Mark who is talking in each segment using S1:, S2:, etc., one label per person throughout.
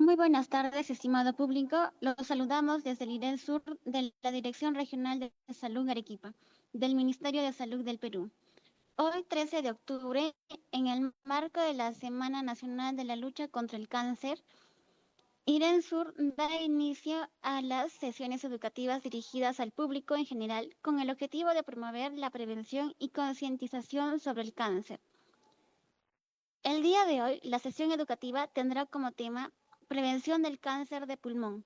S1: Muy buenas tardes, estimado público. Los saludamos desde el IDENSUR de la Dirección Regional de Salud Arequipa, del Ministerio de Salud del Perú. Hoy, 13 de octubre, en el marco de la Semana Nacional de la Lucha contra el Cáncer, IDENSUR da inicio a las sesiones educativas dirigidas al público en general con el objetivo de promover la prevención y concientización sobre el cáncer. El día de hoy, la sesión educativa tendrá como tema Prevención del cáncer de pulmón.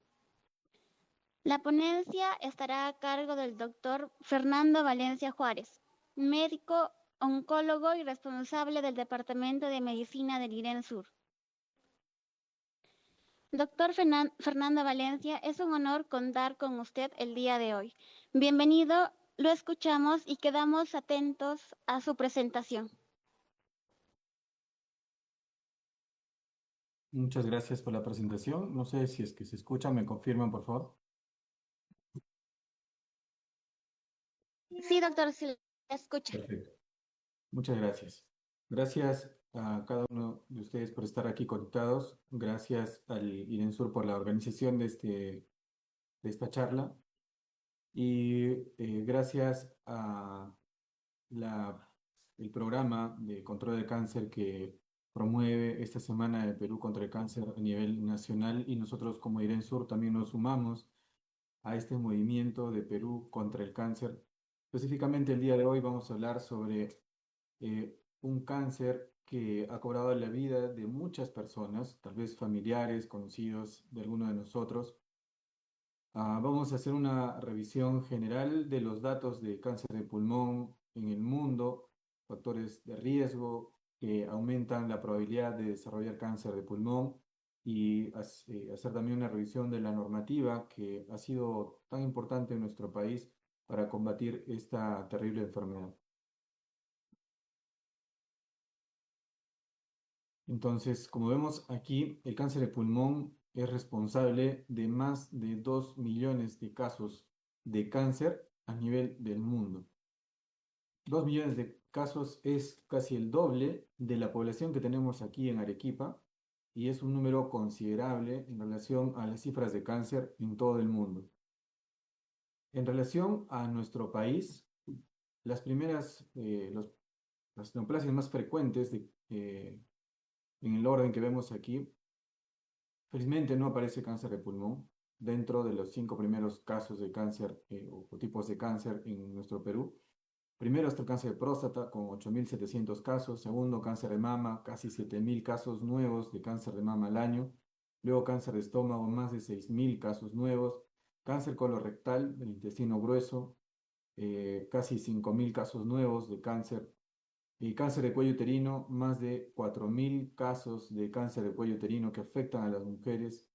S1: La ponencia estará a cargo del doctor Fernando Valencia Juárez, médico, oncólogo y responsable del Departamento de Medicina del IDENSUR. Doctor Fernando Valencia, es un honor contar con usted el día de hoy. Bienvenido, lo escuchamos y quedamos atentos a su presentación.
S2: Muchas gracias por la presentación. No sé si es que se escucha, me confirman, por favor.
S1: Sí, doctor, sí, la escucha.
S2: Perfecto. Muchas gracias. Gracias a cada uno de ustedes por estar aquí conectados. Gracias al IDENSUR por la organización de esta charla. Y gracias a la, el programa de control del cáncer que promueve esta Semana de Perú contra el Cáncer a nivel nacional. Y nosotros como IDENSUR también nos sumamos a este movimiento de Perú contra el cáncer. Específicamente el día de hoy vamos a hablar sobre un cáncer que ha cobrado la vida de muchas personas, tal vez familiares, conocidos de alguno de nosotros. Vamos a hacer una revisión general de los datos de cáncer de pulmón en el mundo, factores de riesgo que aumentan la probabilidad de desarrollar cáncer de pulmón y hacer también una revisión de la normativa que ha sido tan importante en nuestro país para combatir esta terrible enfermedad. Entonces, como vemos aquí, el cáncer de pulmón es responsable de más de 2 millones de casos de cáncer a nivel del mundo. 2 millones de casos es casi el doble de la población que tenemos aquí en Arequipa y es un número considerable en relación a las cifras de cáncer en todo el mundo. En relación a nuestro país, las primeras, las neoplasias más frecuentes en el orden que vemos aquí. Felizmente no aparece cáncer de pulmón dentro de los 5 primeros casos de cáncer o tipos de cáncer en nuestro Perú. Primero está el cáncer de próstata con 8.700 casos. Segundo, cáncer de mama, casi 7.000 casos nuevos de cáncer de mama al año. Luego cáncer de estómago, más de 6.000 casos nuevos. Cáncer colorectal del intestino grueso, casi 5.000 casos nuevos de cáncer. Y cáncer de cuello uterino, más de 4.000 casos de cáncer de cuello uterino que afectan a las mujeres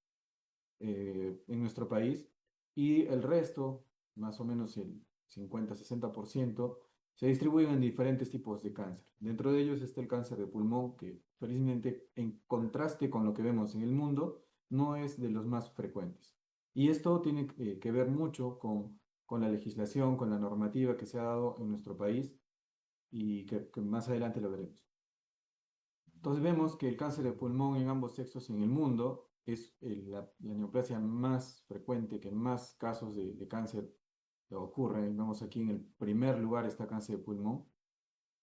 S2: en nuestro país. Y el resto, más o menos el 50-60%, se distribuyen en diferentes tipos de cáncer. Dentro de ellos está el cáncer de pulmón, que felizmente, en contraste con lo que vemos en el mundo, no es de los más frecuentes. Y esto tiene que ver mucho con la legislación, con la normativa que se ha dado en nuestro país y que más adelante lo veremos. Entonces vemos que el cáncer de pulmón en ambos sexos en el mundo es la neoplasia más frecuente, que más casos de cáncer ocurren. Vemos aquí en el primer lugar está cáncer de pulmón,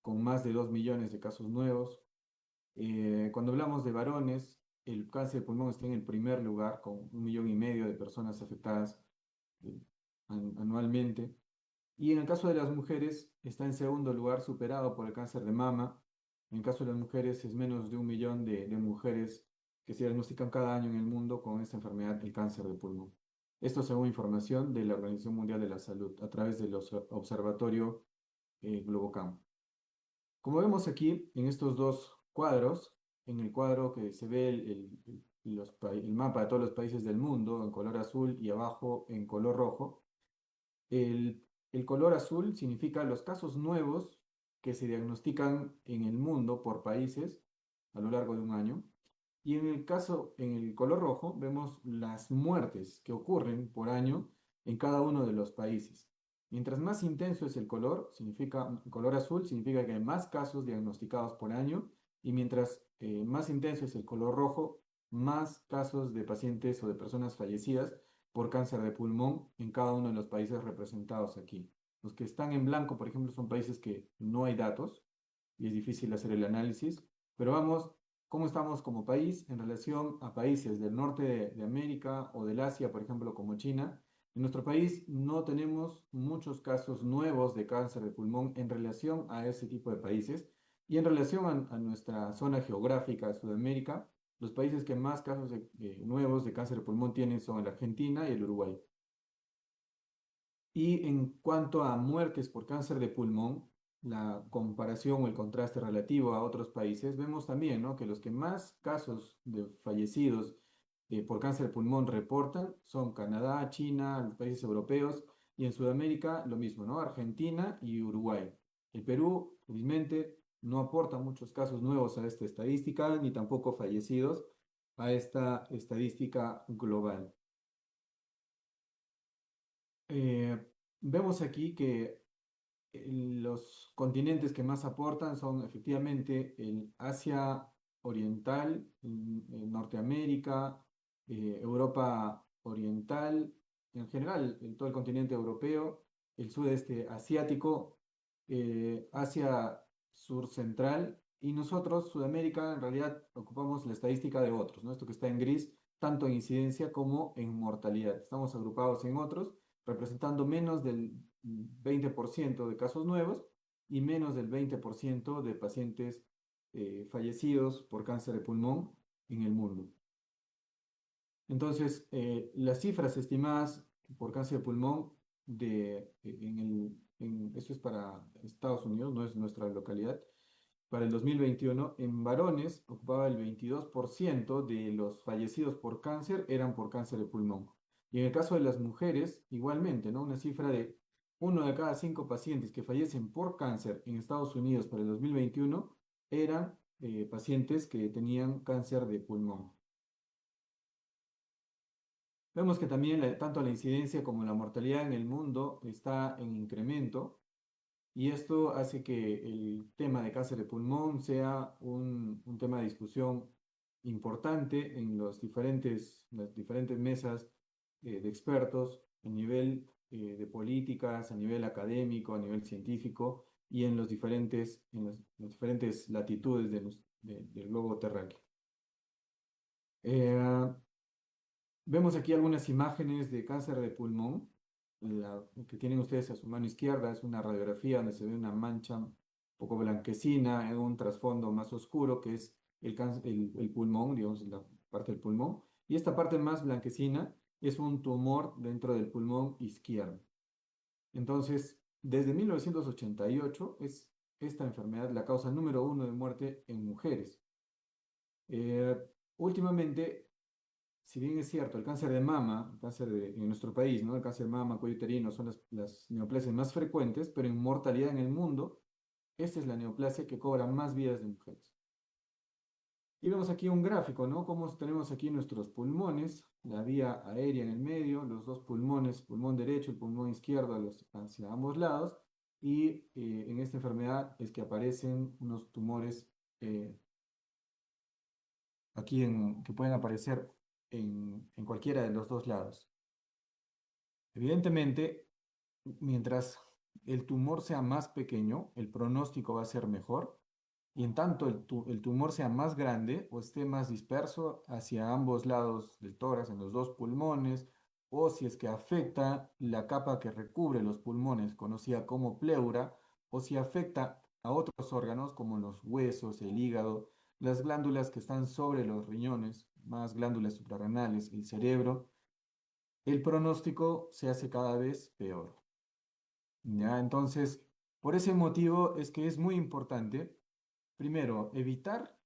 S2: con más de 2 millones de casos nuevos. Cuando hablamos de varones, el cáncer de pulmón está en el primer lugar, con 1,5 millones de personas afectadas eh, anualmente. Y en el caso de las mujeres, está en segundo lugar, superado por el cáncer de mama. En el caso de las mujeres, es menos de 1 millón de mujeres que se diagnostican cada año en el mundo con esta enfermedad, el cáncer de pulmón. Esto según información de la Organización Mundial de la Salud a través del observatorio Globocam. Como vemos aquí en estos dos cuadros, en el cuadro que se ve el mapa de todos los países del mundo en color azul y abajo en color rojo, el color azul significa los casos nuevos que se diagnostican en el mundo por países a lo largo de un año. Y en el color rojo, vemos las muertes que ocurren por año en cada uno de los países. Mientras más intenso es el color azul significa que hay más casos diagnosticados por año, y mientras más intenso es el color rojo, más casos de pacientes o de personas fallecidas por cáncer de pulmón en cada uno de los países representados aquí. Los que están en blanco, por ejemplo, son países que no hay datos y es difícil hacer el análisis, pero vamos, ¿cómo estamos como país en relación a países del norte de América o del Asia, por ejemplo, como China? En nuestro país no tenemos muchos casos nuevos de cáncer de pulmón en relación a ese tipo de países y en relación a nuestra zona geográfica, Sudamérica. Los países que más casos nuevos de cáncer de pulmón tienen son la Argentina y el Uruguay. Y en cuanto a muertes por cáncer de pulmón, la comparación o el contraste relativo a otros países, vemos también, ¿no?, que los que más casos de fallecidos por cáncer de pulmón reportan son Canadá, China, los países europeos y en Sudamérica lo mismo, ¿no? Argentina y Uruguay. El Perú, felizmente, no aporta muchos casos nuevos a esta estadística ni tampoco fallecidos a esta estadística global. Eh, Vemos aquí que los continentes que más aportan son efectivamente el Asia Oriental, Norteamérica, Europa Oriental, en general en todo el continente europeo, el sudeste asiático, Asia Sur Central y nosotros, Sudamérica, en realidad ocupamos la estadística de otros, ¿no? Esto que está en gris, tanto en incidencia como en mortalidad. Estamos agrupados en otros, representando menos del 20% de casos nuevos y menos del 20% de pacientes fallecidos por cáncer de pulmón en el mundo. Entonces, las cifras estimadas por cáncer de pulmón esto es para Estados Unidos, no es nuestra localidad, para el 2021, en varones ocupaba el 22% de los fallecidos por cáncer eran por cáncer de pulmón. Y en el caso de las mujeres, igualmente, ¿no? Una cifra de uno de cada cinco pacientes que fallecen por cáncer en Estados Unidos para el 2021 eran pacientes que tenían cáncer de pulmón. Vemos que también tanto la incidencia como la mortalidad en el mundo está en incremento. Y esto hace que el tema de cáncer de pulmón sea un tema de discusión importante en las diferentes mesas de expertos a nivel de políticas, a nivel académico, a nivel científico y en las diferentes latitudes del globo terráqueo. Eh, Vemos aquí algunas imágenes de cáncer de pulmón. La que tienen ustedes a su mano izquierda es una radiografía donde se ve una mancha un poco blanquecina en un trasfondo más oscuro que es el pulmón, digamos, la parte del pulmón. Y esta parte más blanquecina es un tumor dentro del pulmón izquierdo. Entonces, desde 1988 es esta enfermedad la causa número uno de muerte en mujeres. Eh, Últimamente si bien es cierto, el cáncer de mama, en nuestro país, ¿no? El cáncer de mama, cuello uterino son las neoplasias más frecuentes, pero en mortalidad en el mundo, esta es la neoplasia que cobra más vidas de mujeres. Y vemos aquí un gráfico, ¿no? Cómo tenemos aquí nuestros pulmones, la vía aérea en el medio, los dos pulmones, pulmón derecho y pulmón izquierdo hacia ambos lados, y en esta enfermedad es que aparecen unos tumores eh, que pueden aparecer en cualquiera de los dos lados. Evidentemente, mientras el tumor sea más pequeño, el pronóstico va a ser mejor, y en tanto el tumor sea más grande o esté más disperso hacia ambos lados del tórax, en los dos pulmones, o si es que afecta la capa que recubre los pulmones, conocida como pleura, o si afecta a otros órganos como los huesos, el hígado, las glándulas que están sobre los riñones, más glándulas suprarrenales, el cerebro, el pronóstico se hace cada vez peor. ¿Ya? Entonces, por ese motivo es que es muy importante, primero, evitar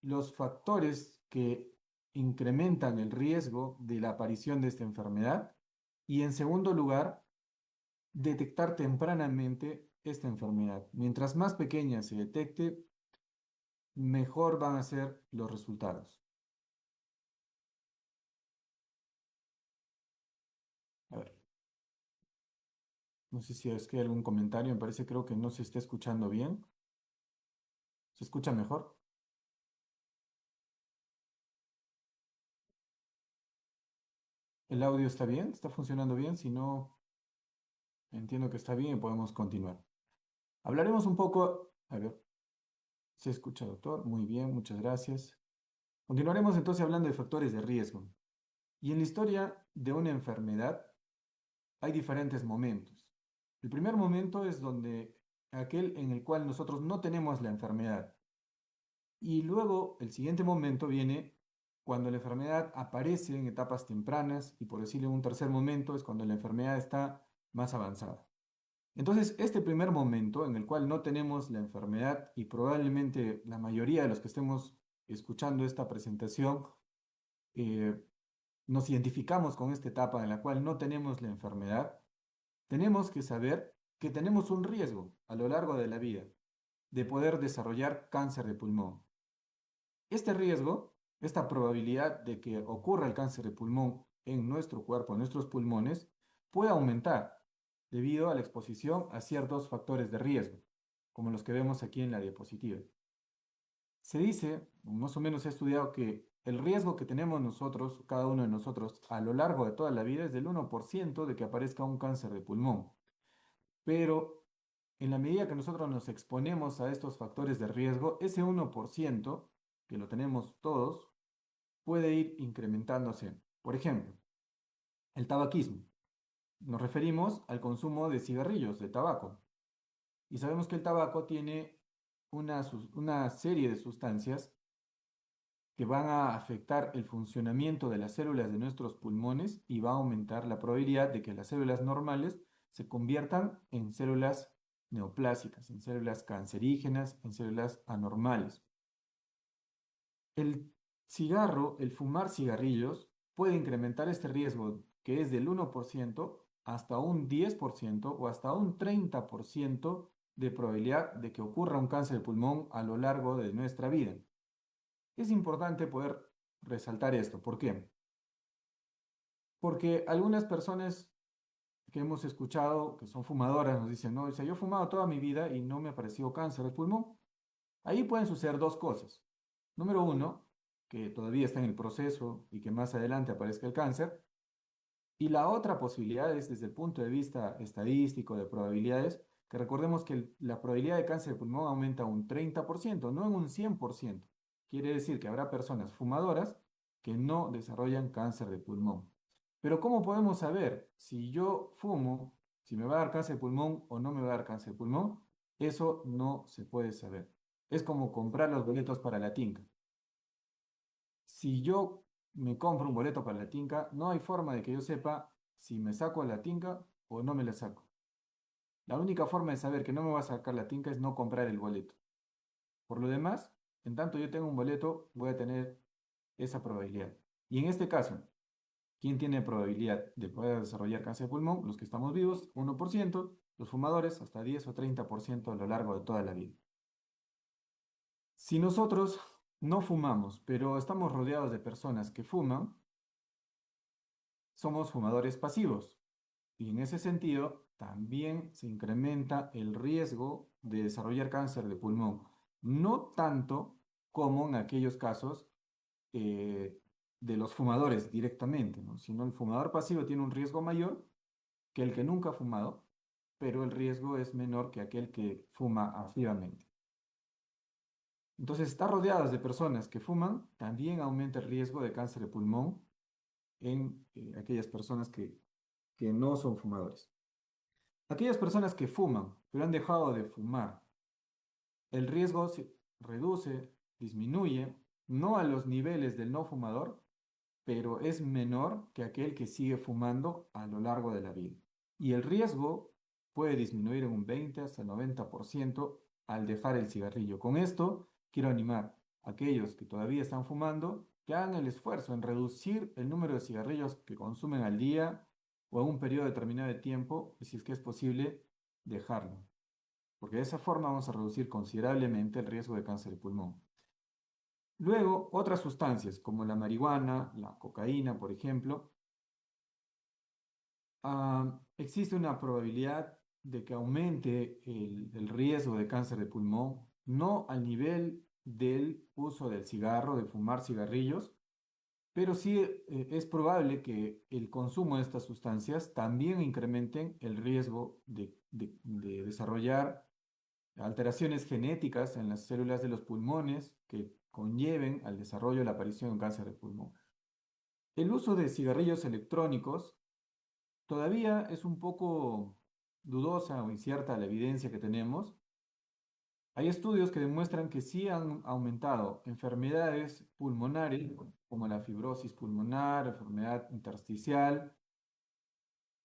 S2: los factores que incrementan el riesgo de la aparición de esta enfermedad y, en segundo lugar, detectar tempranamente esta enfermedad. Mientras más pequeña se detecte, mejor van a ser los resultados. A ver, no sé si es que hay algún comentario, me parece creo que no se está escuchando bien. ¿Se escucha mejor? ¿El audio está bien? ¿Está funcionando bien? Si no, entiendo que está bien y podemos continuar. Hablaremos un poco, a ver, se escucha, doctor. Muy bien, muchas gracias. Continuaremos entonces hablando de factores de riesgo. Y en la historia de una enfermedad hay diferentes momentos. El primer momento es donde aquel en el cual nosotros no tenemos la enfermedad. Y luego el siguiente momento viene cuando la enfermedad aparece en etapas tempranas y por decirlo un tercer momento es cuando la enfermedad está más avanzada. Entonces, este primer momento en el cual no tenemos la enfermedad y probablemente la mayoría de los que estemos escuchando esta presentación eh, nos identificamos con esta etapa en la cual no tenemos la enfermedad, tenemos que saber que tenemos un riesgo a lo largo de la vida de poder desarrollar cáncer de pulmón. Este riesgo, esta probabilidad de que ocurra el cáncer de pulmón en nuestro cuerpo, en nuestros pulmones, puede aumentar debido a la exposición a ciertos factores de riesgo, como los que vemos aquí en la diapositiva. Se dice, o más o menos he estudiado, que el riesgo que tenemos nosotros, cada uno de nosotros, a lo largo de toda la vida es del 1% de que aparezca un cáncer de pulmón. Pero en la medida que nosotros nos exponemos a estos factores de riesgo, ese 1%, que lo tenemos todos, puede ir incrementándose. Por ejemplo, el tabaquismo. Nos referimos al consumo de cigarrillos, de tabaco. Y sabemos que el tabaco tiene una serie de sustancias que van a afectar el funcionamiento de las células de nuestros pulmones y va a aumentar la probabilidad de que las células normales se conviertan en células neoplásicas, en células cancerígenas, en células anormales. El cigarro, el fumar cigarrillos, puede incrementar este riesgo que es del 1% hasta un 10% o hasta un 30% de probabilidad de que ocurra un cáncer de pulmón a lo largo de nuestra vida. Es importante poder resaltar esto. ¿Por qué? Porque algunas personas que hemos escuchado que son fumadoras nos dicen, no, o sea, yo he fumado toda mi vida y no me ha aparecido cáncer de pulmón. Ahí pueden suceder dos cosas. Número uno, que todavía está en el proceso y que más adelante aparezca el cáncer. Y la otra posibilidad es desde el punto de vista estadístico de probabilidades, que recordemos que la probabilidad de cáncer de pulmón aumenta un 30%, no en un 100%. Quiere decir que habrá personas fumadoras que no desarrollan cáncer de pulmón. Pero ¿cómo podemos saber si yo fumo, si me va a dar cáncer de pulmón o no me va a dar cáncer de pulmón? Eso no se puede saber. Es como comprar los boletos para la tinca. Si yo me compro un boleto para la tinca, no hay forma de que yo sepa si me saco la tinca o no me la saco. La única forma de saber que no me va a sacar la tinca es no comprar el boleto. Por lo demás, en tanto yo tengo un boleto, voy a tener esa probabilidad. Y en este caso, ¿quién tiene probabilidad de poder desarrollar cáncer de pulmón? Los que estamos vivos, 1%, los fumadores, hasta 10 o 30% a lo largo de toda la vida. Si nosotros no fumamos, pero estamos rodeados de personas que fuman, somos fumadores pasivos. Y en ese sentido, también se incrementa el riesgo de desarrollar cáncer de pulmón. No tanto como en aquellos casos eh, de los fumadores directamente, ¿no? Sino el fumador pasivo tiene un riesgo mayor que el que nunca ha fumado, pero el riesgo es menor que aquel que fuma activamente. Entonces, estar rodeados de personas que fuman también aumenta el riesgo de cáncer de pulmón en aquellas personas que no son fumadores. Aquellas personas que fuman, pero han dejado de fumar, el riesgo se reduce, disminuye, no a los niveles del no fumador, pero es menor que aquel que sigue fumando a lo largo de la vida. Y el riesgo puede disminuir en un 20 hasta el 90% al dejar el cigarrillo. Con esto quiero animar a aquellos que todavía están fumando que hagan el esfuerzo en reducir el número de cigarrillos que consumen al día o en un periodo determinado de tiempo, y si es que es posible, dejarlo. Porque de esa forma vamos a reducir considerablemente el riesgo de cáncer de pulmón. Luego, otras sustancias como la marihuana, la cocaína, por ejemplo, existe una probabilidad de que aumente el riesgo de cáncer de pulmón, no al nivel del uso del cigarro, de fumar cigarrillos, pero sí es probable que el consumo de estas sustancias también incrementen el riesgo de desarrollar alteraciones genéticas en las células de los pulmones que conlleven al desarrollo y la aparición de un cáncer de pulmón. El uso de cigarrillos electrónicos todavía es un poco dudosa o incierta la evidencia que tenemos. Hay estudios que demuestran que sí han aumentado enfermedades pulmonares, como la fibrosis pulmonar, enfermedad intersticial,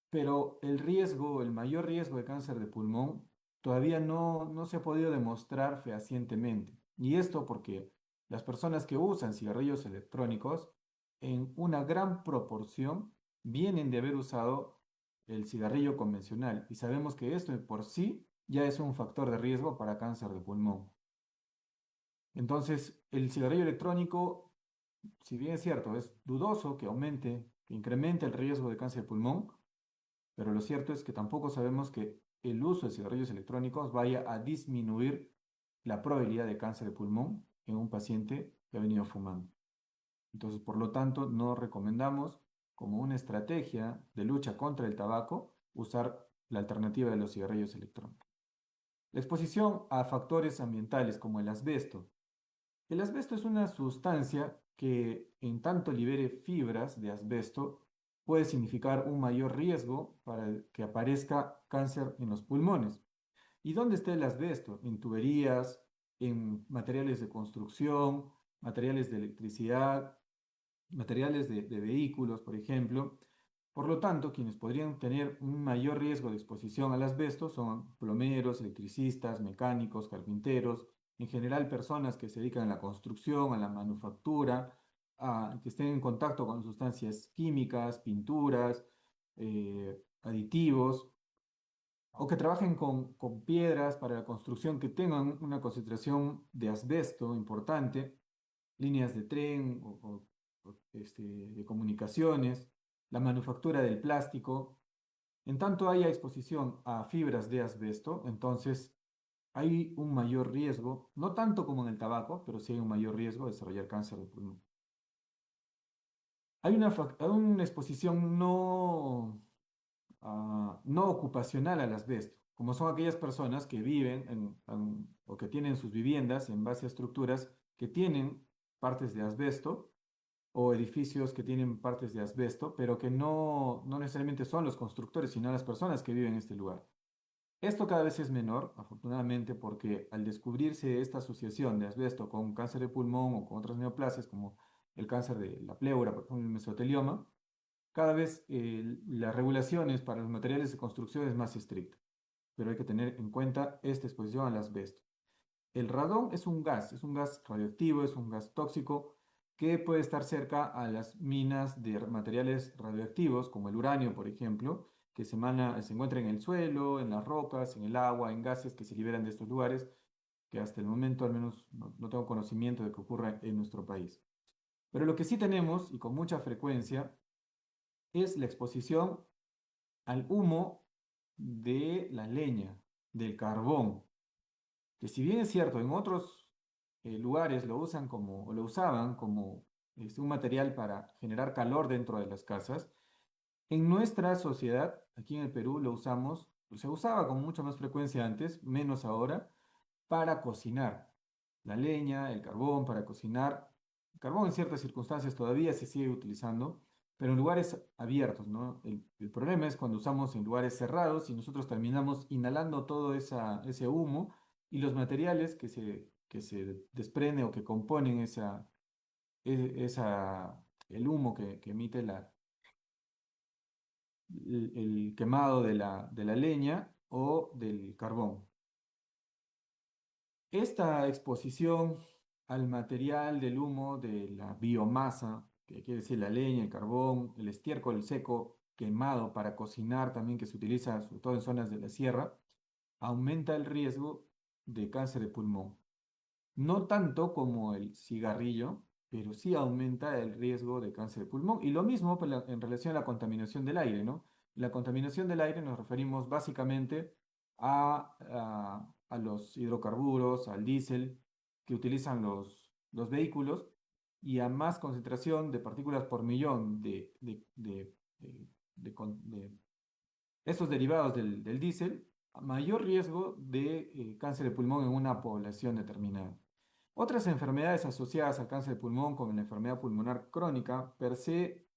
S2: pero el riesgo, el mayor riesgo de cáncer de pulmón, todavía no se ha podido demostrar fehacientemente. Y esto porque las personas que usan cigarrillos electrónicos, en una gran proporción, vienen de haber usado el cigarrillo convencional. Y sabemos que esto de por sí ya es un factor de riesgo para cáncer de pulmón. Entonces, el cigarrillo electrónico, si bien es cierto, es dudoso que aumente, que incremente el riesgo de cáncer de pulmón, pero lo cierto es que tampoco sabemos que el uso de cigarrillos electrónicos vaya a disminuir la probabilidad de cáncer de pulmón en un paciente que ha venido fumando. Entonces, por lo tanto, no recomendamos como una estrategia de lucha contra el tabaco usar la alternativa de los cigarrillos electrónicos. La exposición a factores ambientales como el asbesto. El asbesto es una sustancia que, en tanto libere fibras de asbesto, puede significar un mayor riesgo para que aparezca cáncer en los pulmones. ¿Y dónde está el asbesto? En tuberías, en materiales de construcción, materiales de electricidad, materiales de vehículos, por ejemplo. Por lo tanto, quienes podrían tener un mayor riesgo de exposición al asbesto son plomeros, electricistas, mecánicos, carpinteros, en general personas que se dedican a la construcción, a la manufactura, que estén en contacto con sustancias químicas, pinturas, aditivos, o que trabajen con piedras para la construcción que tengan una concentración de asbesto importante, líneas de tren de comunicaciones, la manufactura del plástico. En tanto haya exposición a fibras de asbesto, entonces hay un mayor riesgo, no tanto como en el tabaco, pero sí hay un mayor riesgo de desarrollar cáncer de pulmón. Hay una exposición no ocupacional al asbesto, como son aquellas personas que viven o que tienen sus viviendas en base a estructuras que tienen partes de asbesto o edificios que tienen partes de asbesto, pero que no necesariamente son los constructores, sino las personas que viven en este lugar. Esto cada vez es menor, afortunadamente, porque al descubrirse esta asociación de asbesto con cáncer de pulmón o con otras neoplasias, como el cáncer de la pleura, por ejemplo, el mesotelioma, cada vez las regulaciones para los materiales de construcción es más estricta, pero hay que tener en cuenta esta exposición al asbesto. El radón es un gas radioactivo, es un gas tóxico que puede estar cerca a las minas de materiales radioactivos, como el uranio, por ejemplo, que se encuentra en el suelo, en las rocas, en el agua, en gases que se liberan de estos lugares, que hasta el momento al menos no tengo conocimiento de que ocurra en nuestro país. Pero lo que sí tenemos, y con mucha frecuencia, es la exposición al humo de la leña, del carbón, que si bien es cierto, en otros lugares lo usan o lo usaban como un material para generar calor dentro de las casas, en nuestra sociedad, aquí en el Perú, lo usamos, se usaba con mucha más frecuencia antes, menos ahora, para cocinar. La leña, el carbón para cocinar. El carbón en ciertas circunstancias todavía se sigue utilizando, pero en lugares abiertos, ¿no? El problema es cuando usamos en lugares cerrados y nosotros terminamos inhalando todo ese humo y los materiales que se desprende o que componen el humo que emite el quemado de la leña o del carbón. Esta exposición al material del humo de la biomasa, que quiere decir la leña, el carbón, el estiércol seco quemado para cocinar también, que se utiliza sobre todo en zonas de la sierra, aumenta el riesgo de cáncer de pulmón. No tanto como el cigarrillo, pero sí aumenta el riesgo de cáncer de pulmón. Y lo mismo pues, en relación a la contaminación del aire, ¿no? La contaminación del aire nos referimos básicamente a los hidrocarburos, al diésel que utilizan los vehículos y a más concentración de partículas por millón de estos derivados del diésel, mayor riesgo de cáncer de pulmón en una población determinada. Otras enfermedades asociadas al cáncer de pulmón, como la enfermedad pulmonar crónica, per se,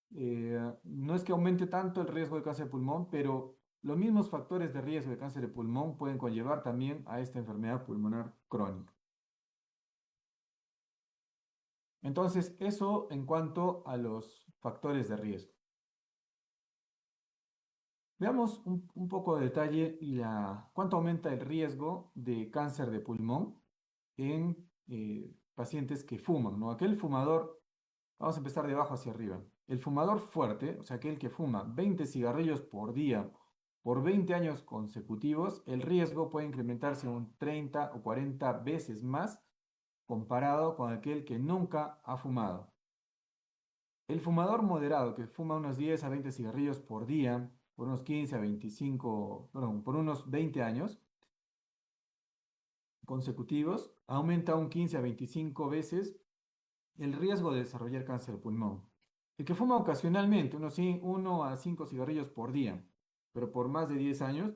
S2: no es que aumente tanto el riesgo de cáncer de pulmón, pero los mismos factores de riesgo de cáncer de pulmón pueden conllevar también a esta enfermedad pulmonar crónica. Entonces, eso en cuanto a los factores de riesgo. Veamos un poco de detalle cuánto aumenta el riesgo de cáncer de pulmón en pacientes que fuman, ¿no? Aquel fumador, vamos a empezar de abajo hacia arriba. El fumador fuerte, o sea, aquel que fuma 20 cigarrillos por día por 20 años consecutivos, el riesgo puede incrementarse un 30 o 40 veces más comparado con aquel que nunca ha fumado. El fumador moderado que fuma unos 10 a 20 cigarrillos por día, por unos 15 a 25, perdón, por unos 20 años consecutivos, aumenta un 15 a 25 veces el riesgo de desarrollar cáncer de pulmón. El que fuma ocasionalmente, unos 1 a 5 cigarrillos por día, pero por más de 10 años,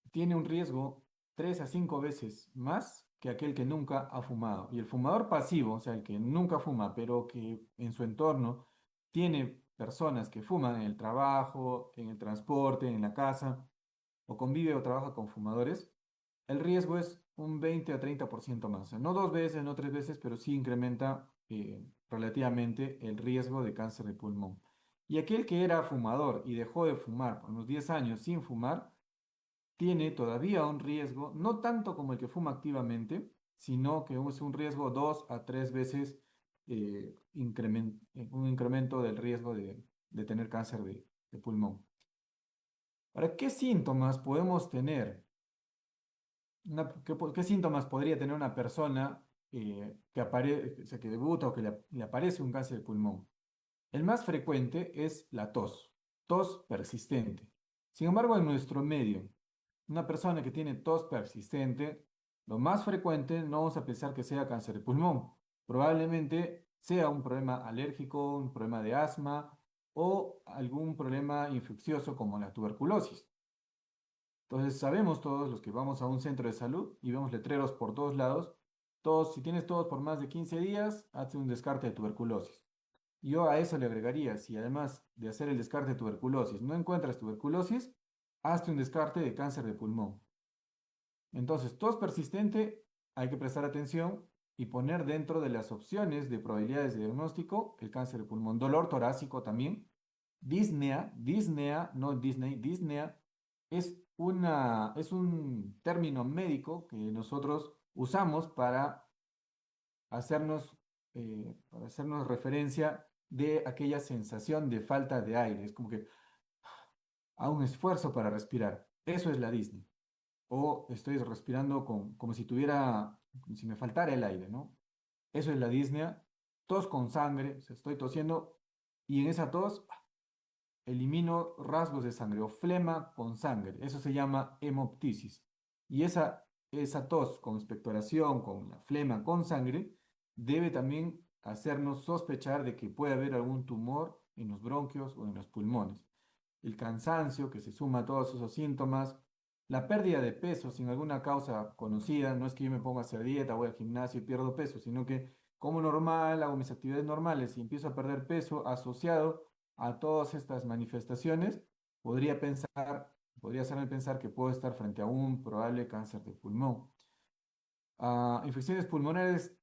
S2: tiene un riesgo 3 a 5 veces más que aquel que nunca ha fumado. Y el fumador pasivo, o sea, el que nunca fuma, pero que en su entorno tiene personas que fuman en el trabajo, en el transporte, en la casa, o convive o trabaja con fumadores, el riesgo es un 20 a 30% más. O sea, no 2 veces, no 3 veces, pero sí incrementa relativamente el riesgo de cáncer de pulmón. Y aquel que era fumador y dejó de fumar por unos 10 años sin fumar, tiene todavía un riesgo, no tanto como el que fuma activamente, sino que es un riesgo 2 a 3 veces un incremento del riesgo de tener cáncer de pulmón. ¿Para qué síntomas podemos tener? ¿Qué síntomas podría tener una persona o sea, que debuta o que le aparece un cáncer de pulmón? El más frecuente es la tos persistente. Sin embargo, en nuestro medio, una persona que tiene tos persistente, lo más frecuente no vamos a pensar que sea cáncer de pulmón. Probablemente sea un problema alérgico, un problema de asma o algún problema infeccioso como la tuberculosis. Entonces sabemos todos los que vamos a un centro de salud y vemos letreros por todos lados, si tienes tos por más de 15 días, hazte un descarte de tuberculosis. Yo a eso le agregaría, si además de hacer el descarte de tuberculosis no encuentras tuberculosis, hazte un descarte de cáncer de pulmón. Entonces, tos persistente, hay que prestar atención y poner dentro de las opciones de probabilidades de diagnóstico el cáncer de pulmón. Dolor torácico también. Disnea, no Disney, disnea es un término médico que nosotros usamos para hacernos referencia de aquella sensación de falta de aire. Es como que a un esfuerzo para respirar. Eso es la disnea. O estoy respirando como si me faltara el aire, ¿no? Eso es la disnea. Tos con sangre, o sea, estoy tosiendo y en esa tos elimino rasgos de sangre o flema con sangre. Eso se llama hemoptisis. Y esa tos con expectoración, con la flema con sangre, debe también hacernos sospechar de que puede haber algún tumor en los bronquios o en los pulmones. El cansancio que se suma a todos esos síntomas, la pérdida de peso sin alguna causa conocida, no es que yo me ponga a hacer dieta, voy al gimnasio y pierdo peso, sino que como normal, hago mis actividades normales y empiezo a perder peso asociado a todas estas manifestaciones, podría hacerme pensar que puedo estar frente a un probable cáncer de pulmón. Infecciones pulmonares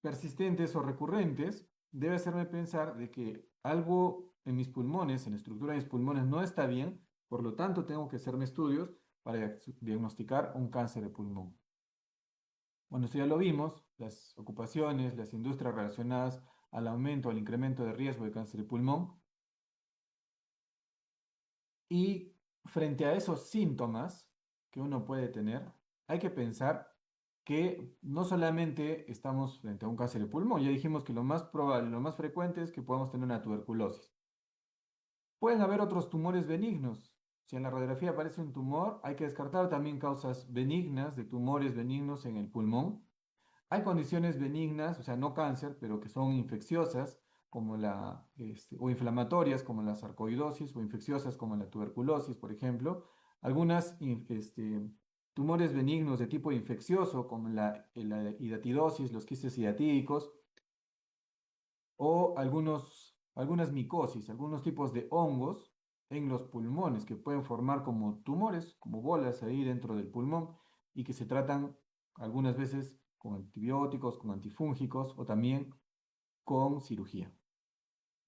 S2: persistentes o recurrentes debe hacerme pensar de que algo en mis pulmones, en la estructura de mis pulmones no está bien, por lo tanto tengo que hacerme estudios para diagnosticar un cáncer de pulmón. Bueno, esto ya lo vimos, las ocupaciones, las industrias relacionadas al aumento, al incremento de riesgo de cáncer de pulmón. Y frente a esos síntomas que uno puede tener, hay que pensar que no solamente estamos frente a un cáncer de pulmón, ya dijimos que lo más probable, lo más frecuente es que podamos tener una tuberculosis. Pueden haber otros tumores benignos. Si en la radiografía aparece un tumor, hay que descartar también causas benignas de tumores benignos en el pulmón. Hay condiciones benignas, o sea, no cáncer, pero que son infecciosas, como o inflamatorias, como la sarcoidosis, o infecciosas, como la tuberculosis, por ejemplo. Algunas tumores benignos de tipo infeccioso, como la hidatidosis, los quistes hidatídicos, o algunas micosis, algunos tipos de hongos en los pulmones que pueden formar como tumores, como bolas ahí dentro del pulmón y que se tratan algunas veces con antibióticos, con antifúngicos o también con cirugía.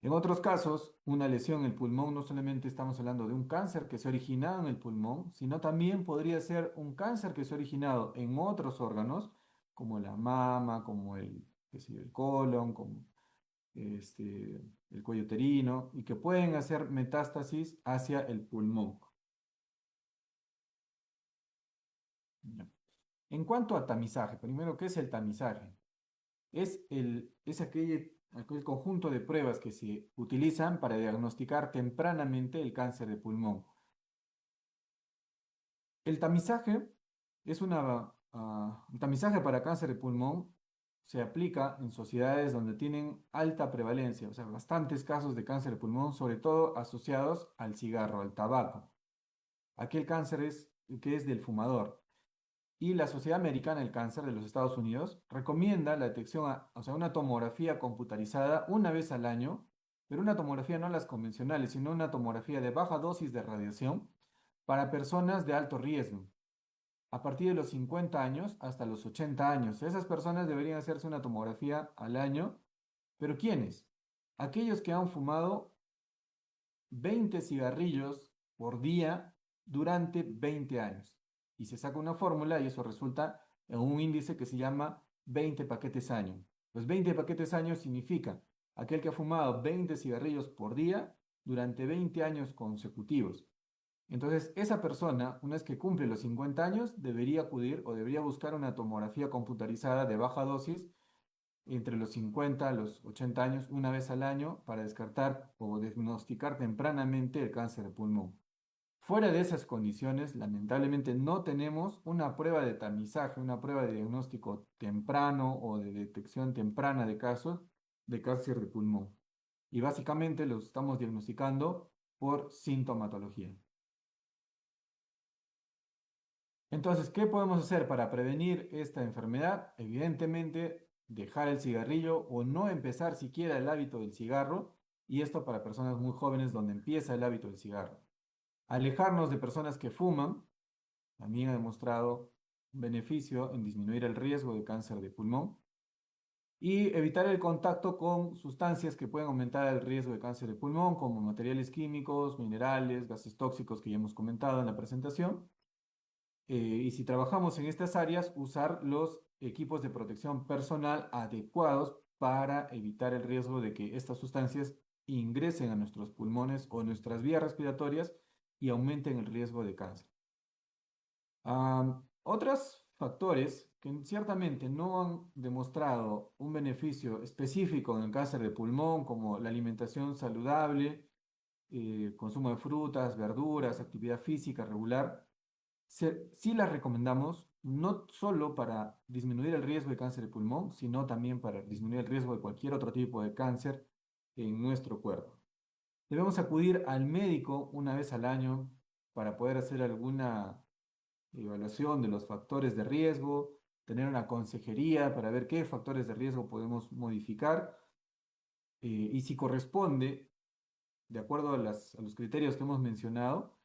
S2: En otros casos, una lesión en el pulmón no solamente estamos hablando de un cáncer que se ha originado en el pulmón, sino también podría ser un cáncer que se ha originado en otros órganos, como la mama, como qué sé yo, el colon, como el cuello uterino, y que pueden hacer metástasis hacia el pulmón. Ya. En cuanto a tamizaje, primero, ¿qué es el tamizaje? Es aquel conjunto de pruebas que se utilizan para diagnosticar tempranamente el cáncer de pulmón. El tamizaje el tamizaje para cáncer de pulmón se aplica en sociedades donde tienen alta prevalencia, o sea, bastantes casos de cáncer de pulmón, sobre todo asociados al cigarro, al tabaco. Aquel cáncer que es del fumador. Y la Sociedad Americana del Cáncer de los Estados Unidos recomienda la detección, o sea, una tomografía computarizada una vez al año, pero una tomografía no las convencionales, sino una tomografía de baja dosis de radiación para personas de alto riesgo, a partir de los 50 años hasta los 80 años. Esas personas deberían hacerse una tomografía al año, pero ¿quiénes? Aquellos que han fumado 20 cigarrillos por día durante 20 años. Y se saca una fórmula y eso resulta en un índice que se llama 20 paquetes año. Los 20 paquetes año significa aquel que ha fumado 20 cigarrillos por día durante 20 años consecutivos. Entonces, esa persona, una vez que cumple los 50 años, debería acudir o debería buscar una tomografía computarizada de baja dosis entre los 50 a los 80 años, una vez al año, para descartar o diagnosticar tempranamente el cáncer de pulmón. Fuera de esas condiciones, lamentablemente no tenemos una prueba de tamizaje, una prueba de diagnóstico temprano o de detección temprana de casos de cáncer de pulmón. Y básicamente los estamos diagnosticando por sintomatología. Entonces, ¿qué podemos hacer para prevenir esta enfermedad? Evidentemente, dejar el cigarrillo o no empezar siquiera el hábito del cigarro, y esto para personas muy jóvenes donde empieza el hábito del cigarro. Alejarnos de personas que fuman, también ha demostrado un beneficio en disminuir el riesgo de cáncer de pulmón, y evitar el contacto con sustancias que pueden aumentar el riesgo de cáncer de pulmón, como materiales químicos, minerales, gases tóxicos que ya hemos comentado en la presentación. Y si trabajamos en estas áreas, usar los equipos de protección personal adecuados para evitar el riesgo de que estas sustancias ingresen a nuestros pulmones o nuestras vías respiratorias y aumenten el riesgo de cáncer. Otros factores que ciertamente no han demostrado un beneficio específico en el cáncer de pulmón, como la alimentación saludable, consumo de frutas, verduras, actividad física regular, sí las recomendamos, no solo para disminuir el riesgo de cáncer de pulmón, sino también para disminuir el riesgo de cualquier otro tipo de cáncer en nuestro cuerpo. Debemos acudir al médico una vez al año para poder hacer alguna evaluación de los factores de riesgo, tener una consejería para ver qué factores de riesgo podemos modificar y si corresponde, de acuerdo a los criterios que hemos mencionado,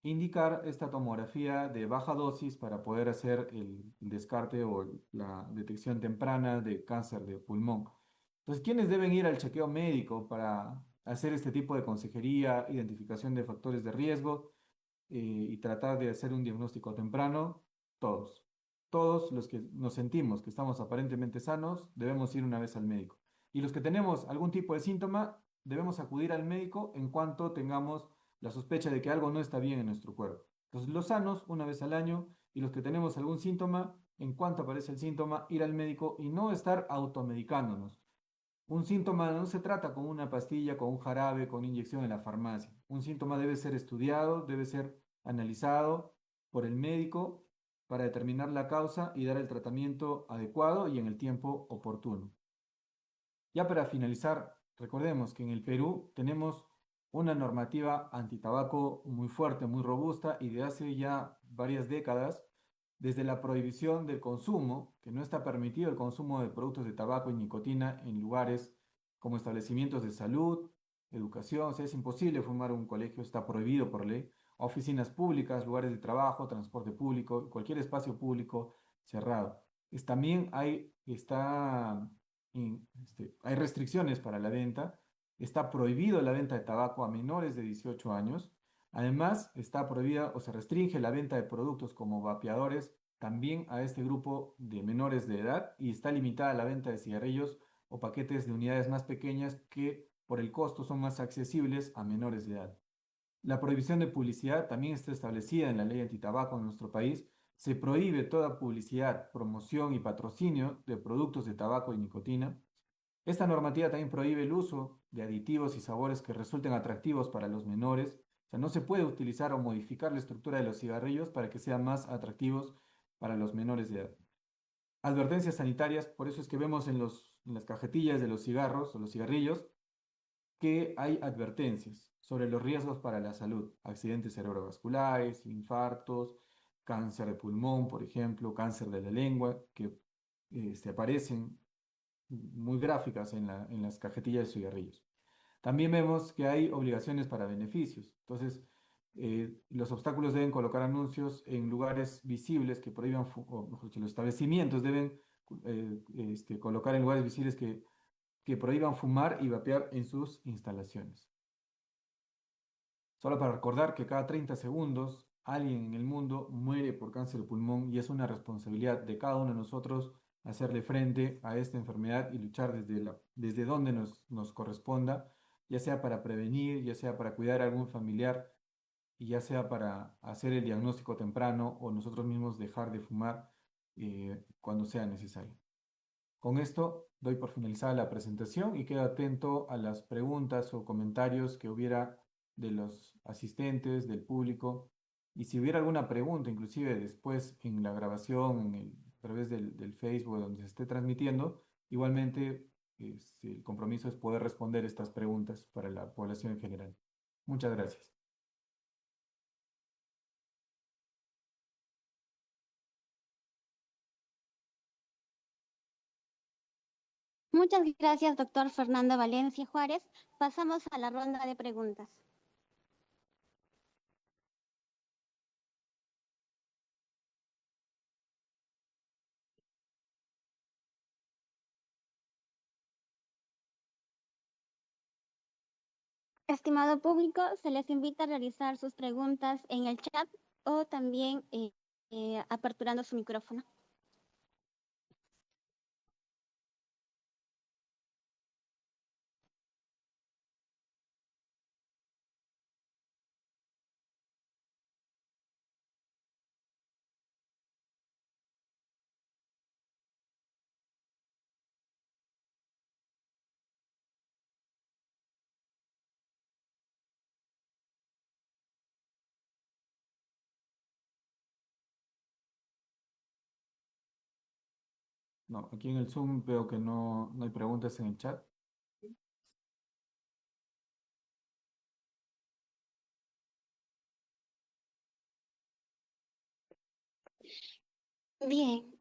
S2: indicar esta tomografía de baja dosis para poder hacer el descarte o la detección temprana de cáncer de pulmón. Entonces, ¿quiénes deben ir al chequeo médico para hacer este tipo de consejería, identificación de factores de riesgo y tratar de hacer un diagnóstico temprano? Todos. Todos los que nos sentimos que estamos aparentemente sanos, debemos ir una vez al médico. Y los que tenemos algún tipo de síntoma, debemos acudir al médico en cuanto tengamos la sospecha de que algo no está bien en nuestro cuerpo. Entonces, los sanos, una vez al año, y los que tenemos algún síntoma, en cuanto aparece el síntoma, ir al médico y no estar automedicándonos. Un síntoma no se trata con una pastilla, con un jarabe, con una inyección en la farmacia. Un síntoma debe ser estudiado, debe ser analizado por el médico para determinar la causa y dar el tratamiento adecuado y en el tiempo oportuno. Ya para finalizar, recordemos que en el Perú tenemos una normativa antitabaco muy fuerte, muy robusta y de hace ya varias décadas, desde la prohibición del consumo, que no está permitido el consumo de productos de tabaco y nicotina en lugares como establecimientos de salud, educación, o sea, es imposible fumar en un colegio, está prohibido por ley, oficinas públicas, lugares de trabajo, transporte público, cualquier espacio público cerrado. También hay restricciones para la venta, está prohibido la venta de tabaco a menores de 18 años, además está prohibida o se restringe la venta de productos como vapeadores también a este grupo de menores de edad y está limitada la venta de cigarrillos o paquetes de unidades más pequeñas que por el costo son más accesibles a menores de edad. La prohibición de publicidad también está establecida en la ley antitabaco en nuestro país. Se prohíbe toda publicidad, promoción y patrocinio de productos de tabaco y nicotina. Esta normativa también prohíbe el uso de aditivos y sabores que resulten atractivos para los menores. O sea, no se puede utilizar o modificar la estructura de los cigarrillos para que sean más atractivos para los menores de edad. Advertencias sanitarias, por eso es que vemos en las cajetillas de los cigarros o los cigarrillos que hay advertencias sobre los riesgos para la salud, accidentes cerebrovasculares, infartos, cáncer de pulmón, por ejemplo, cáncer de la lengua, que se aparecen muy gráficas en las cajetillas de cigarrillos. También vemos que hay obligaciones para beneficios. Entonces, los obstáculos deben colocar anuncios en lugares visibles que prohíban, o mejor dicho, los establecimientos deben colocar en lugares visibles que prohíban fumar y vapear en sus instalaciones. Solo para recordar que cada 30 segundos alguien en el mundo muere por cáncer de pulmón y es una responsabilidad de cada uno de nosotros hacerle frente a esta enfermedad y luchar desde donde nos corresponda, ya sea para prevenir, ya sea para cuidar a algún familiar y ya sea para hacer el diagnóstico temprano o nosotros mismos dejar de fumar cuando sea necesario. Con esto doy por finalizada la presentación y quedo atento a las preguntas o comentarios que hubiera de los asistentes, del público. Y si hubiera alguna pregunta, inclusive después en la grabación, a través del Facebook donde se esté transmitiendo, igualmente el compromiso es poder responder estas preguntas para la población en general. Muchas gracias.
S1: Muchas gracias, doctor Fernando Valencia Juárez. Pasamos a la ronda de preguntas. Estimado público, se les invita a realizar sus preguntas en el chat o también aperturando su micrófono.
S2: No, aquí en el Zoom veo que no hay preguntas en el chat.
S1: Bien,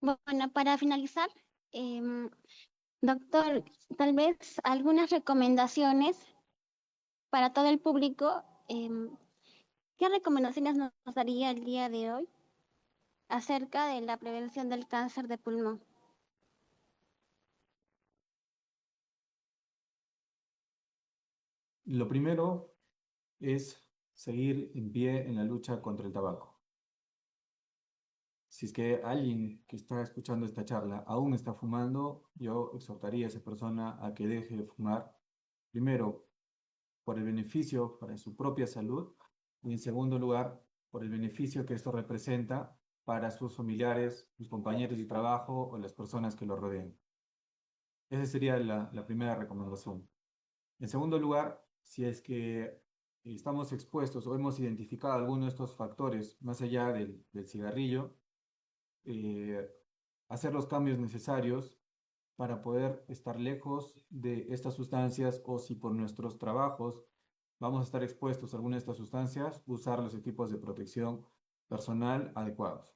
S1: bueno, para finalizar, doctor, tal vez algunas recomendaciones para todo el público. ¿Qué recomendaciones nos daría el día de hoy acerca de la prevención del cáncer de pulmón?
S2: Lo primero es seguir en pie en la lucha contra el tabaco. Si es que alguien que está escuchando esta charla aún está fumando, yo exhortaría a esa persona a que deje de fumar, primero por el beneficio para su propia salud y en segundo lugar por el beneficio que esto representa para sus familiares, sus compañeros de trabajo o las personas que lo rodean. Esa sería la primera recomendación. En segundo lugar, si es que estamos expuestos o hemos identificado algunos de estos factores más allá del cigarrillo, eh, hacer los cambios necesarios para poder estar lejos de estas sustancias o si por nuestros trabajos vamos a estar expuestos a alguna de estas sustancias, usar los equipos de protección personal adecuados.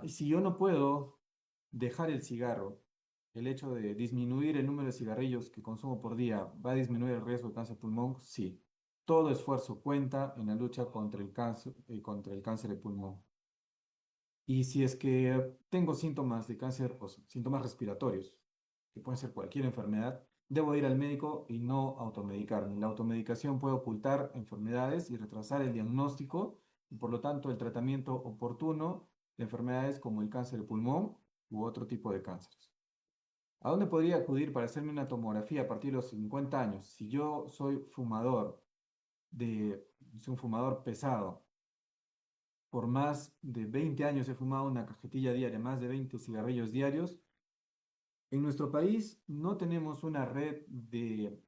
S2: Si yo no puedo dejar el cigarro, el hecho de disminuir el número de cigarrillos que consumo por día va a disminuir el riesgo de cáncer de pulmón, sí. Todo esfuerzo cuenta en la lucha contra el cáncer de pulmón. Y si es que tengo síntomas de cáncer o síntomas respiratorios, que pueden ser cualquier enfermedad, debo ir al médico y no automedicarme. La automedicación puede ocultar enfermedades y retrasar el diagnóstico y por lo tanto el tratamiento oportuno de enfermedades como el cáncer de pulmón u otro tipo de cánceres. ¿A dónde podría acudir para hacerme una tomografía a partir de los 50 años? Si yo soy fumador soy un fumador pesado, por más de 20 años he fumado una cajetilla diaria, más de 20 cigarrillos diarios. En nuestro país no tenemos una red de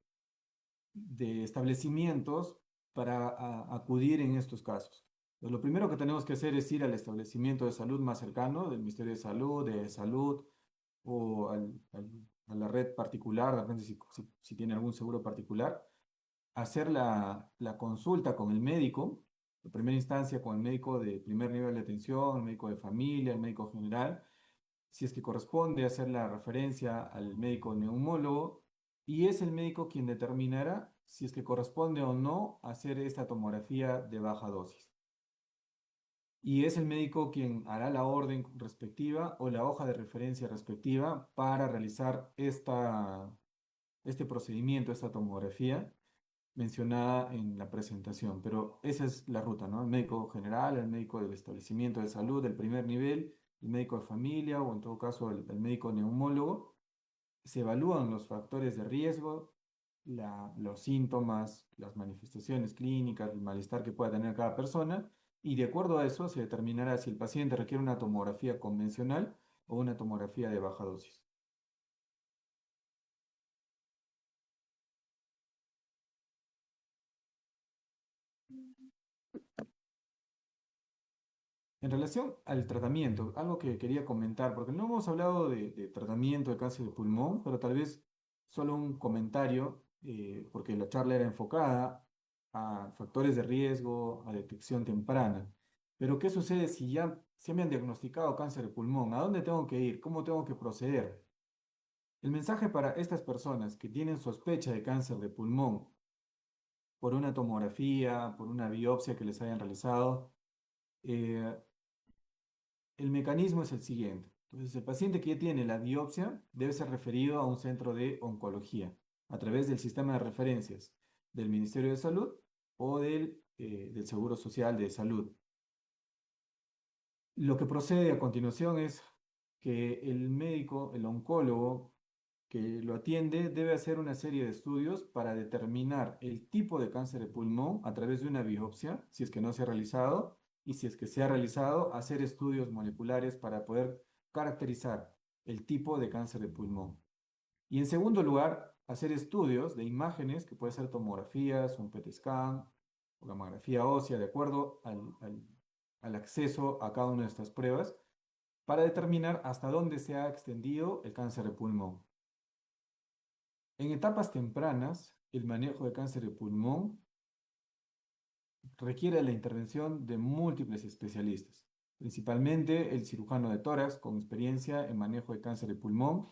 S2: establecimientos para acudir en estos casos. Pues lo primero que tenemos que hacer es ir al establecimiento de salud más cercano, del Ministerio de Salud o a la red particular, de repente si tiene algún seguro particular, hacer la consulta con el médico, en primera instancia con el médico de primer nivel de atención, el médico de familia, el médico general, si es que corresponde hacer la referencia al médico neumólogo y es el médico quien determinará si es que corresponde o no hacer esta tomografía de baja dosis. Y es el médico quien hará la orden respectiva o la hoja de referencia respectiva para realizar este procedimiento, esta tomografía mencionada en la presentación, pero esa es la ruta, ¿no? El médico general, el médico del establecimiento de salud del primer nivel, el médico de familia o en todo caso el médico neumólogo. Se evalúan los factores de riesgo, los síntomas, las manifestaciones clínicas, el malestar que pueda tener cada persona y de acuerdo a eso se determinará si el paciente requiere una tomografía convencional o una tomografía de baja dosis. En relación al tratamiento, algo que quería comentar, porque no hemos hablado de tratamiento de cáncer de pulmón, pero tal vez solo un comentario, porque la charla era enfocada a factores de riesgo, a detección temprana. Pero ¿qué sucede si me han diagnosticado cáncer de pulmón? ¿A dónde tengo que ir? ¿Cómo tengo que proceder? El mensaje para estas personas que tienen sospecha de cáncer de pulmón por una tomografía, por una biopsia que les hayan realizado, eh, el mecanismo es el siguiente. Entonces, el paciente que ya tiene la biopsia debe ser referido a un centro de oncología a través del sistema de referencias del Ministerio de Salud o del Seguro Social de Salud. Lo que procede a continuación es que el médico, el oncólogo que lo atiende, debe hacer una serie de estudios para determinar el tipo de cáncer de pulmón a través de una biopsia, si es que no se ha realizado, y si es que se ha realizado, hacer estudios moleculares para poder caracterizar el tipo de cáncer de pulmón. Y en segundo lugar, hacer estudios de imágenes, que puede ser tomografías, un PET scan o gamografía ósea, de acuerdo al acceso a cada una de estas pruebas, para determinar hasta dónde se ha extendido el cáncer de pulmón. En etapas tempranas, el manejo de cáncer de pulmón requiere la intervención de múltiples especialistas, principalmente el cirujano de tórax con experiencia en manejo de cáncer de pulmón,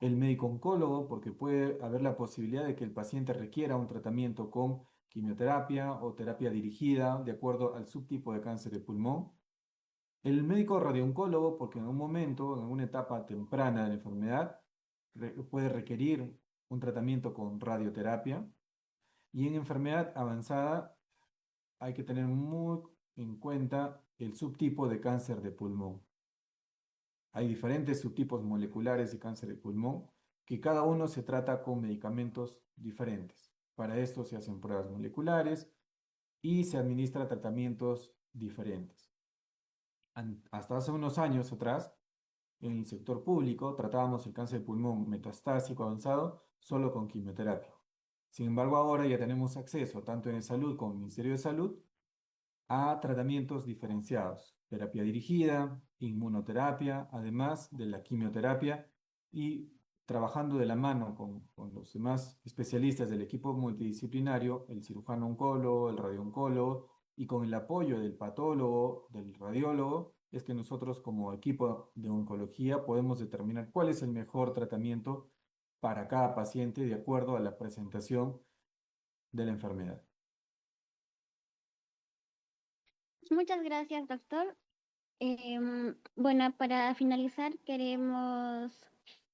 S2: el médico oncólogo, porque puede haber la posibilidad de que el paciente requiera un tratamiento con quimioterapia o terapia dirigida de acuerdo al subtipo de cáncer de pulmón, el médico radiooncólogo, porque en un momento, en una etapa temprana de la enfermedad, puede requerir un tratamiento con radioterapia. Y en enfermedad avanzada hay que tener muy en cuenta el subtipo de cáncer de pulmón. Hay diferentes subtipos moleculares de cáncer de pulmón que cada uno se trata con medicamentos diferentes. Para esto se hacen pruebas moleculares y se administra tratamientos diferentes. Hasta hace unos años atrás, en el sector público tratábamos el cáncer de pulmón metastásico avanzado solo con quimioterapia. Sin embargo, ahora ya tenemos acceso, tanto en el salud como en el Ministerio de Salud, a tratamientos diferenciados, terapia dirigida, inmunoterapia, además de la quimioterapia y trabajando de la mano con los demás especialistas del equipo multidisciplinario, el cirujano oncólogo, el radiooncólogo y con el apoyo del patólogo, del radiólogo, es que nosotros como equipo de oncología podemos determinar cuál es el mejor tratamiento para cada paciente de acuerdo a la presentación de la enfermedad.
S1: Muchas gracias, doctor. Bueno, para finalizar, queremos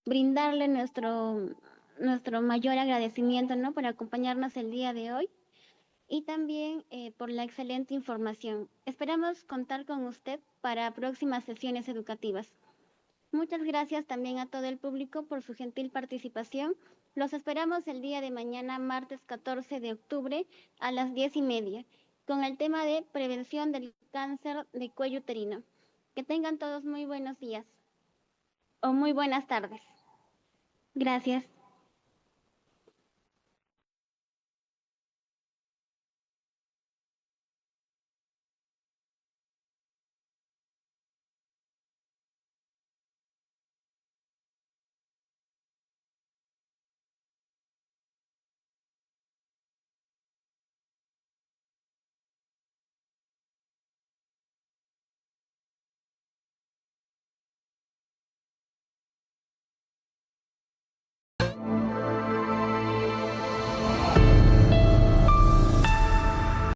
S1: brindarle nuestro mayor agradecimiento, ¿no? Por acompañarnos el día de hoy y también por la excelente información. Esperamos contar con usted para próximas sesiones educativas. Muchas gracias también a todo el público por su gentil participación. Los esperamos el día de mañana, martes 14 de octubre, a las 10:30, con el tema de prevención del cáncer de cuello uterino. Que tengan todos muy buenos días o muy buenas tardes. Gracias.